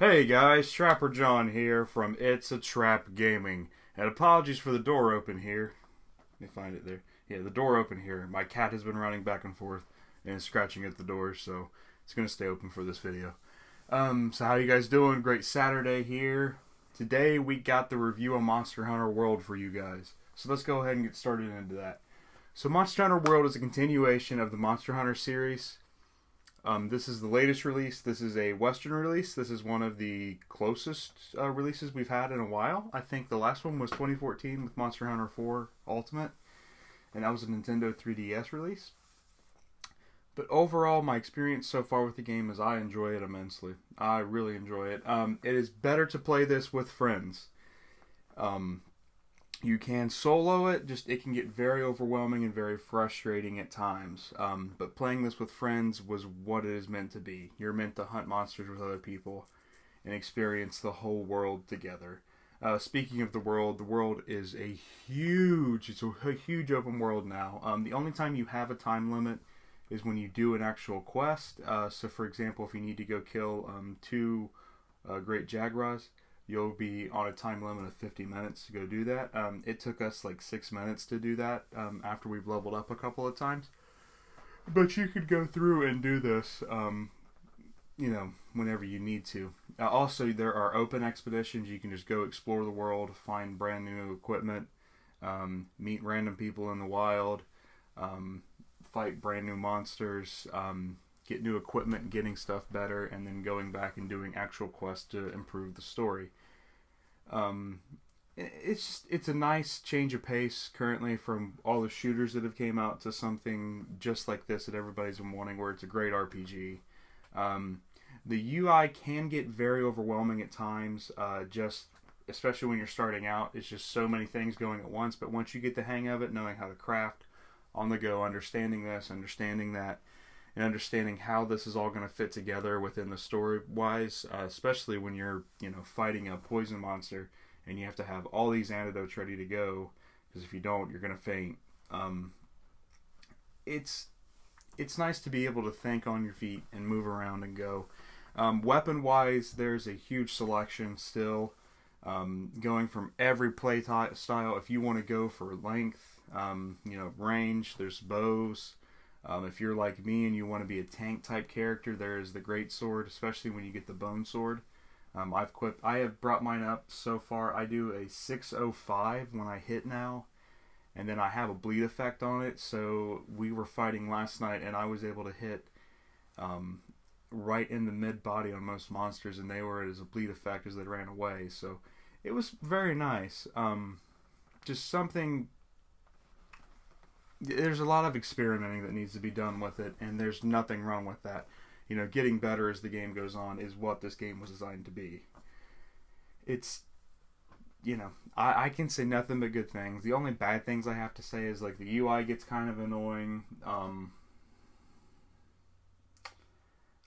Hey guys, Trapper John here from It's A Trapp Gaming. And apologies for the door open here. Let me find it there. Yeah, the door open here. My cat has been running back and forth and scratching at the door, so it's going to stay open for this video. So how you guys doing? Great Saturday here. Today we got the review of Monster Hunter World for you guys. So let's go ahead and get started into that. So Monster Hunter World is a continuation of the Monster Hunter series. This is the latest release. This is a Western release. This is one of the closest releases we've had in a while. I think the last one was 2014 with Monster Hunter 4 Ultimate, and that was a Nintendo 3DS release. But overall, my experience so far with the game is I enjoy it immensely. I really enjoy it. It is better to play this with friends. You can solo it, just it can get very overwhelming and very frustrating at times. But playing this with friends was what it is meant to be. You're meant to hunt monsters with other people and experience the whole world together. Speaking of the world is a huge open world now. The only time you have a time limit is when you do an actual quest. So for example, if you need to go kill two great jaguars, you'll be on a time limit of 50 minutes to go do that. It took us like 6 minutes to do that after we've leveled up a couple of times. But you could go through and do this, whenever you need to. Also, there are open expeditions. You can just go explore the world, find brand new equipment, meet random people in the wild, fight brand new monsters, get new equipment, getting stuff better, and then going back and doing actual quests to improve the story. It's a nice change of pace currently from all the shooters that have came out to something just like this that everybody's been wanting, where it's a great RPG. The UI can get very overwhelming at times, especially when you're starting out. It's just so many things going at once, but once you get the hang of it, knowing how to craft on the go, understanding this, understanding that, and understanding how this is all going to fit together within the story-wise, especially when you're, fighting a poison monster and you have to have all these antidotes ready to go, because if you don't, you're going to faint. It's nice to be able to think on your feet and move around and go. Weapon-wise, there's a huge selection still, going from every play style. If you want to go for length, range, there's bows. If you're like me and you want to be a tank type character, there is the great sword, especially when you get the bone sword. I have brought mine up so far. I do a 605 when I hit now, and then I have a bleed effect on it. So we were fighting last night, and I was able to hit right in the mid body on most monsters, and they were as a bleed effect as they ran away. So it was very nice. Just something. There's a lot of experimenting that needs to be done with it, and there's nothing wrong with that. Getting better as the game goes on is what this game was designed to be. It's, I can say nothing but good things. The only bad things I have to say is, like, the UI gets kind of annoying.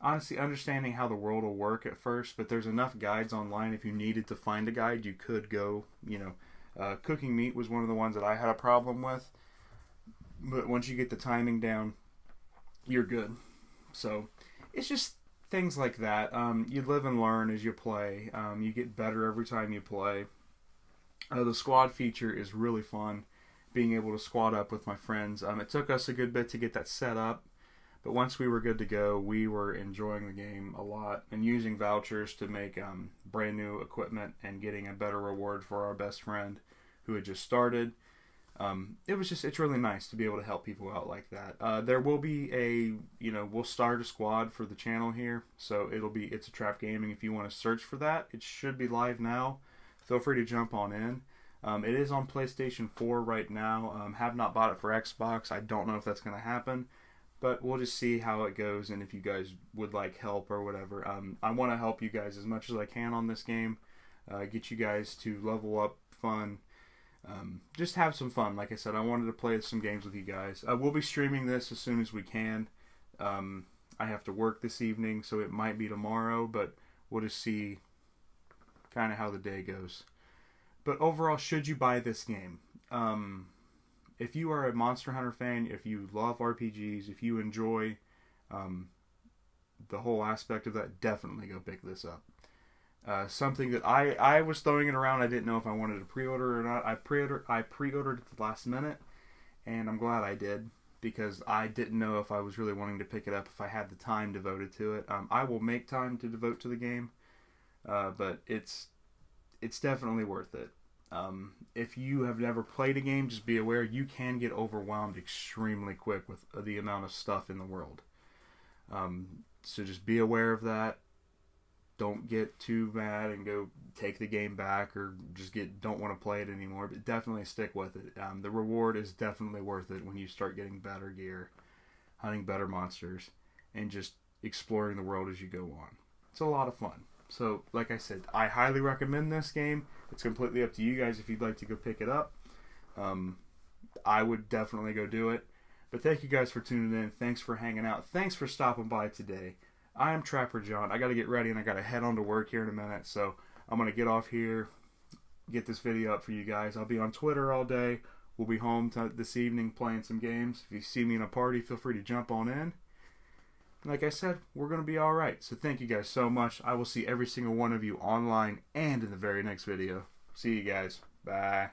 Honestly, understanding how the world will work at first, but there's enough guides online. If you needed to find a guide, you could go, cooking meat was one of the ones that I had a problem with. But once you get the timing down, you're good. So it's just things like that. You live and learn as you play. You get better every time you play. The squad feature is really fun, being able to squad up with my friends. It took us a good bit to get that set up, but once we were good to go, we were enjoying the game a lot and using vouchers to make brand new equipment and getting a better reward for our best friend who had just started. It's really nice to be able to help people out like that. There will be we'll start a squad for the channel here, so It's A Trapp Gaming. If you want to search for that, it should be live now. Feel free to jump on in. It is on PlayStation 4 right now. Have not bought it for Xbox. I don't know if that's going to happen, but we'll just see how it goes, and if you guys would like help or whatever. I want to help you guys as much as I can on this game, get you guys to level up fun. Just have some fun. Like I said, I wanted to play some games with you guys. We'll be streaming this as soon as we can. I have to work this evening, so it might be tomorrow, but we'll just see kind of how the day goes. But overall, should you buy this game? If you are a Monster Hunter fan, if you love RPGs, if you enjoy the whole aspect of that, definitely go pick this up. Something that I was throwing it around. I didn't know if I wanted to pre-order or not. I pre-ordered at the last minute, and I'm glad I did, because I didn't know if I was really wanting to pick it up, if I had the time devoted to it. I will make time to devote to the game, but it's definitely worth it. If you have never played a game, just be aware you can get overwhelmed extremely quick with the amount of stuff in the world. So just be aware of that. Don't get too mad and go take the game back, or just don't want to play it anymore. But definitely stick with it. The reward is definitely worth it when you start getting better gear, hunting better monsters, and just exploring the world as you go on. It's a lot of fun. So, like I said, I highly recommend this game. It's completely up to you guys if you'd like to go pick it up. I would definitely go do it. But thank you guys for tuning in. Thanks for hanging out. Thanks for stopping by today. I am Trapper John. I got to get ready and I got to head on to work here in a minute. So I'm going to get off here, get this video up for you guys. I'll be on Twitter all day. We'll be home this evening playing some games. If you see me in a party, feel free to jump on in. Like I said, we're going to be alright. So thank you guys so much. I will see every single one of you online and in the very next video. See you guys. Bye.